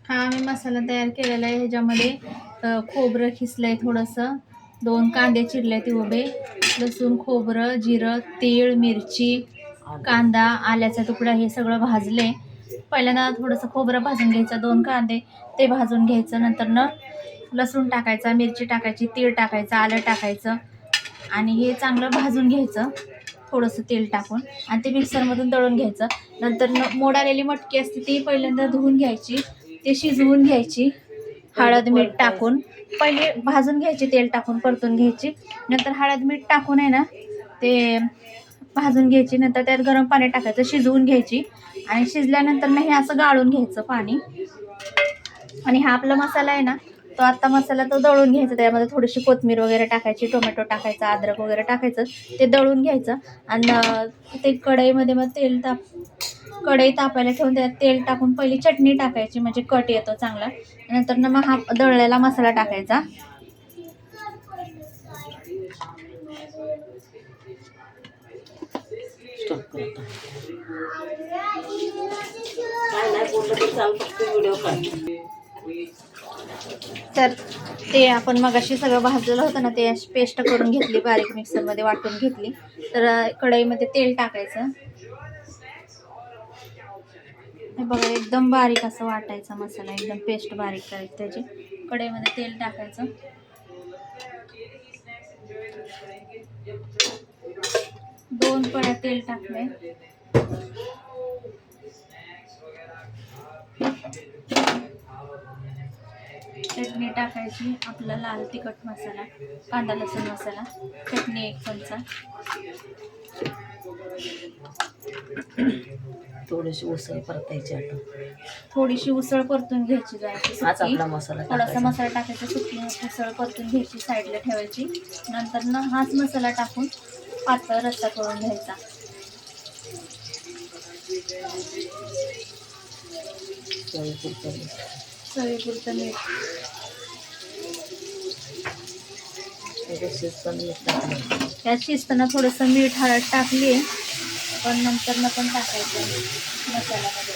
हा मी मसाला तयार केलेला आहे. ह्याच्यामध्ये खोबरं खिसलंय, थोडंसं 2 कांदे चिरले उभे, लसूण, खोबरं, जिरं, तीळ, मिरची, कांदा, आल्याचा तुकडा हे सगळं भाजले. पहिल्यांदा थोडंसं खोबरं भाजून घ्यायचं, 2 कांदे ते भाजून घ्यायचं, नंतर लसूण टाकायचा, मिरची टाकायची, तीळ टाकायचं, आलं टाकायचं आणि हे चांगलं भाजून घ्यायचं थोडंसं तेल टाकून आणि ते मिक्सरमधून दळून घ्यायचं. नंतर मोड आलेली मटकी असते ती पहिल्यांदा धुवून घ्यायची, ते शिजवून घ्यायची, हळद मीठ टाकून पहिले भाजून घ्यायची, तेल टाकून परतून घ्यायची, नंतर हळद मीठ टाकून आहे ना ते भाजून घ्यायची, नंतर त्यात गरम पाणी टाकायचं, शिजवून घ्यायची आणि शिजल्यानंतर हे असं गाळून घ्यायचं पाणी. आणि हा आपला मसाला आहे ना, तो आत्ता मसाला तो दळून घ्यायचा, त्यामध्ये थोडीशी कोथिंबीर वगैरे टाकायची, टोमॅटो टाकायचा, अद्रक वगैरे टाकायचं, ते दळून घ्यायचं आणि ते कढईमध्ये मग कढई तापायला ठेवून त्यात तेल टाकून पहिली चटणी टाकायची, म्हणजे कट येतो चांगला. नंतर मग हा दळलेला मसाला टाकायचा. तर ते आपण मगाशी सगळं भाजलेलं होतं ना, ते पेस्ट करून घेतली, बारीक मिक्सरमध्ये वाटून घेतली. तर कढईमध्ये तेल टाकायचं. हे बघा, एकदम बारीक असं वाटायचा मसाला, एकदम पेस्ट बारीक करायची त्याची. कढईमध्ये तेल टाकायचं, 2 पळ्या तेल टाकले. चटणी टाकायची, आपला लाल तिखट मसाला, कांदा लसूण मसाला, चटणी 1 चमचा, थोडीशी उसळ परतायची, आता थोडीशी उसळ परतून घ्यायची, हाच आपला मसाला थोडासा मसाला टाकायचा, सुकी उसळ परतून घ्यायची, साईडला ठेवायची. नंतर हाच मसाला टाकून पातळ रस्सा करून घ्यायचा. चवीपुरतं मीठ, त्यात शिजताना थोडंसं मीठ, हळद टाकली, पण नंतर पण टाकायचं मसाल्यामध्ये,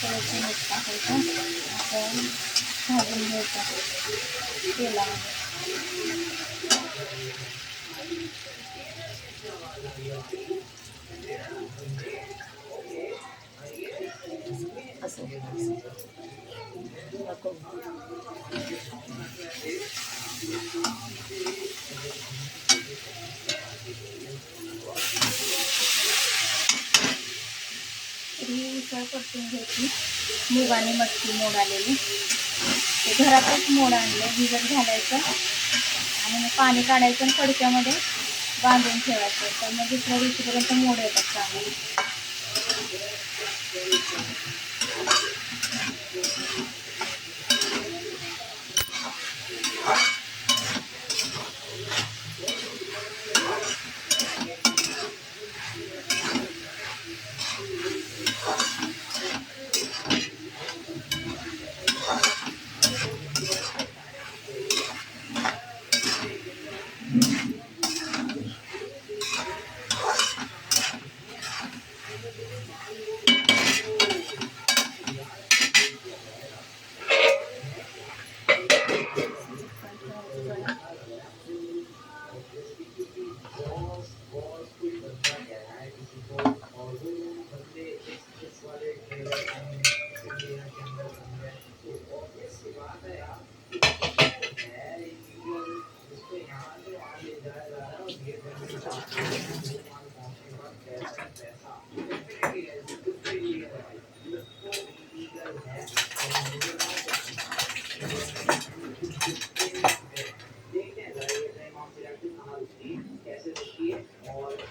थोडंसं मीठ टाकायचं, असं भाजून घ्यायचं तेलामध्ये. ही उसळ परतून घ्यायची, मूग आणि मटकी मोड आलेली, ते घरातच मोड आणले, भिजत घालायचं आणि मग पाणी काढायचं आणि फडक्यामध्ये बांधून ठेवायचं. तर मग दुसऱ्या दिवशीपर्यंत मोड येतात चांगले.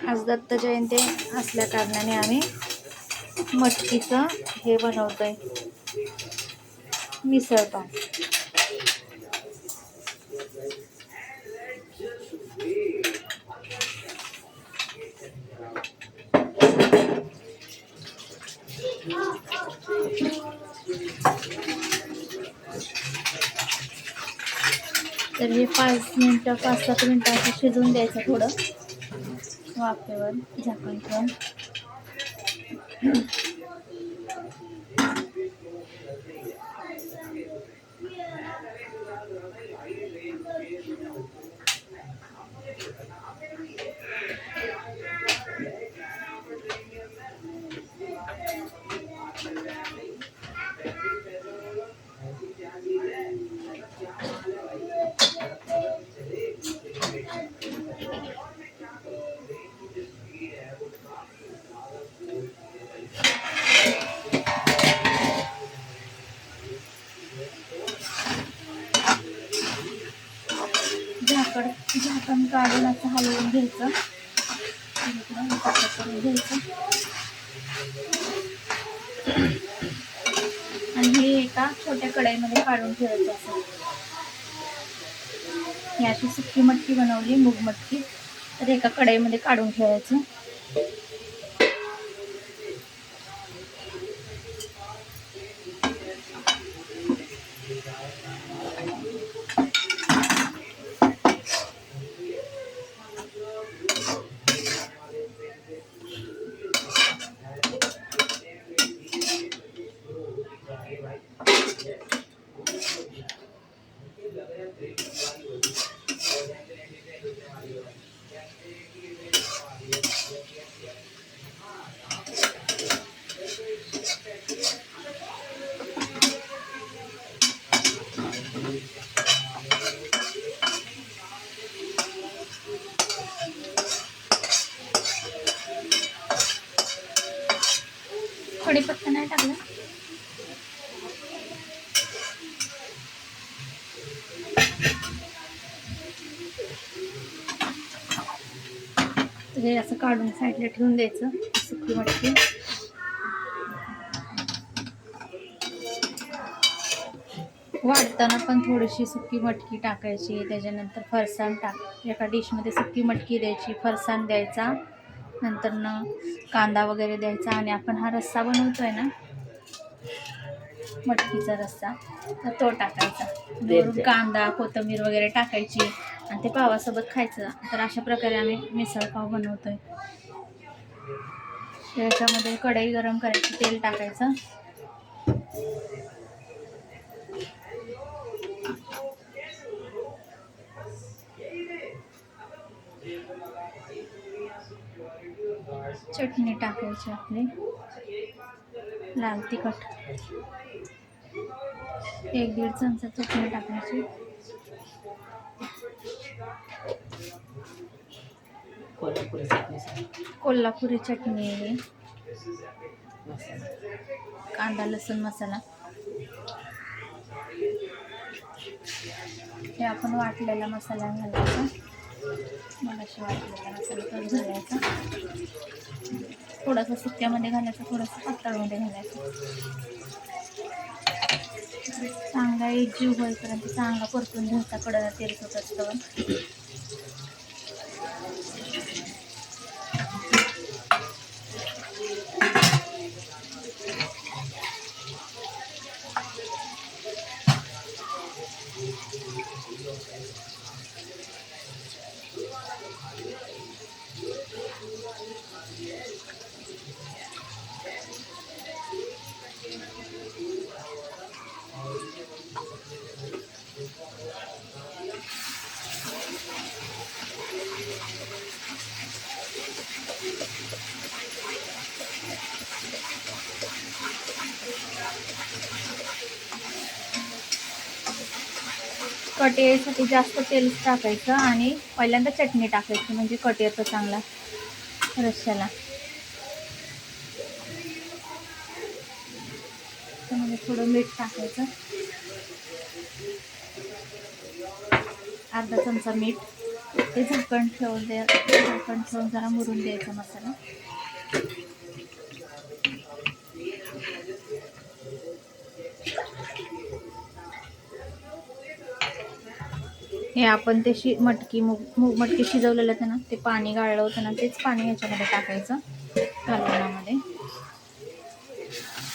आज दत्त जयंती असल्या कारणाने आम्ही मटकीचं हे बनवतोय, मिसळपाव. तर हे 5-7 मिनटं असं शिजवून द्यायचं थोडं वाफेवर झाकण ठेवून. झाकण काढून असं हलवून घ्यायचं. आणि हे एका छोट्या कढईमध्ये काढून ठेवायचं. असं ही अशी सुकी मटकी बनवली, मूग मटकी, तर एका कढईमध्ये काढून ठेवायचं. कढीपत्ता नाही टाकला. हे असं काढून साईडला ठेवून द्यायचं. सुकी मटकी वाढताना पण थोडीशी सुकी मटकी टाकायची. त्याच्यानंतर फरसाण एका डिशमध्ये सुकी मटकी द्यायची, फरसाण द्यायचा, नंतर कांदा वगैरे द्यायचा. आणि आपण हा रस्सा बनवतोय ना, मटकीचा रस्सा, तर तो टाकायचा. वरून कांदा कोथिंबीर वगैरे टाकायची आणि ते पावासोबत खायचं. तर अशा प्रकारे आम्ही मिसळ पाव बनवतोय. त्याच्यामध्ये कढई गरम करायची, तेल टाकायचं. चटणी टाकायची आपली, लाल तिखट 1-1.5 चमचा चटणी टाकायची. कोल्हापुरी चटणी आहे. कांदा लसूण मसाला, हे आपण वाटलेला मसाला घालायचा. मगाशी वाटलेला मसाला तो घालायचा. थोडासा सुक्यामध्ये घालायचा, थोडासा पातळमध्ये घालायचा. चांगला एकजीव होईपर्यंत चांगला परतून घ्यायचा. कडेला तेल सुटत असतं. कट यायसाठी जास्त तेल टाकायचं आणि पहिल्यांदा चटणी टाकायची, म्हणजे कट येतो चांगला रश्श्याला. त्यामध्ये थोडं मीठ टाकायचं, अर्धा चमचा मीठ. ते झाकण ठेवून जरा मुरून द्यायचा मसाला. हे आपण ते मूग मटकी शिजवलेलं होतं ना, ते पाणी गाळलं होतं ना, तेच पाणी ह्याच्यामध्ये टाकायचं कालवणामध्ये.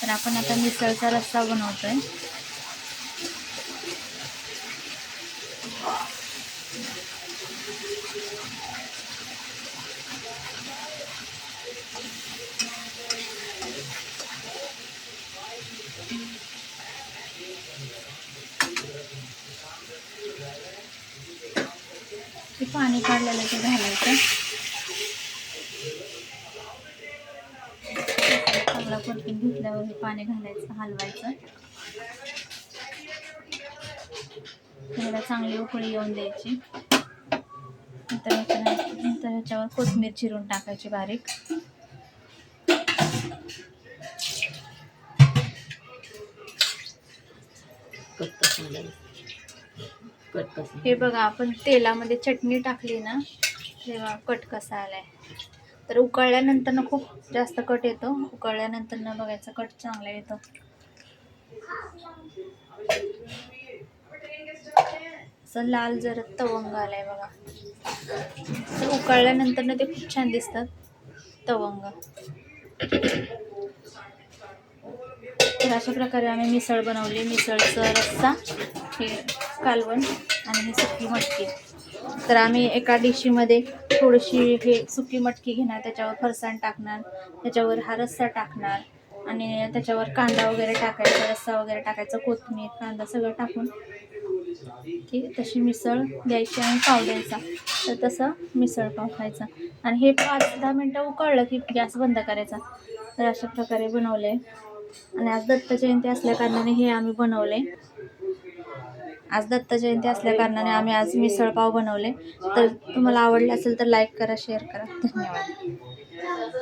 तर आपण आता मिसळचा रस्सा बनवतोय. ते पाणी काढलेलं ते घालायचं. चांगला परतून घेतल्यावर हे पाणी घालायचं, हलवायचं. त्याला चांगली उकळी येऊन द्यायची. नंतर ह्याच्यावर कोथिंबीर चिरून टाकायची बारीक. हे बघा, आपण तेलामध्ये चटणी टाकली ना तेव्हा कट कसा आलाय. तर उकळल्यानंतर ना खूप जास्त कट येतो, उकळल्यानंतर ना बघायचा कट चांगला येतो. असं लाल जरा तवंग आलाय बघा. तर उकळल्यानंतर ना ते खूप छान दिसतात तवंग. तर अशा प्रकारे आम्ही मिसळ बनवली. मिसळचं रस्सा, हे कालवण आणि ही सुकी मटकी. तर आम्ही एका डिशीमध्ये थोडीशी हे सुकी मटकी घेणार, त्याच्यावर फरसाण टाकणार, त्याच्यावर हा रस्सा टाकणार आणि त्याच्यावर कांदा वगैरे टाकायचा, रस्सा वगैरे टाकायचा, कोथिंबीर कांदा सगळं टाकून की तशी मिसळ द्यायची आणि पाव द्यायचा. तर तसं मिसळ पाव खायचा आणि हे 5-10 मिनटं उकळलं की गॅस बंद करायचा. तर अशा प्रकारे बनवले. आणि आज दत्त जयंती असल्या कारणाने हे आम्ही बनवले. आज दत्त जयंती असल्या कारणाने आम्ही आज मिसळ पाव बनवले. तर तुम्हाला आवडले असेल तर लाईक करा, शेअर करा. धन्यवाद.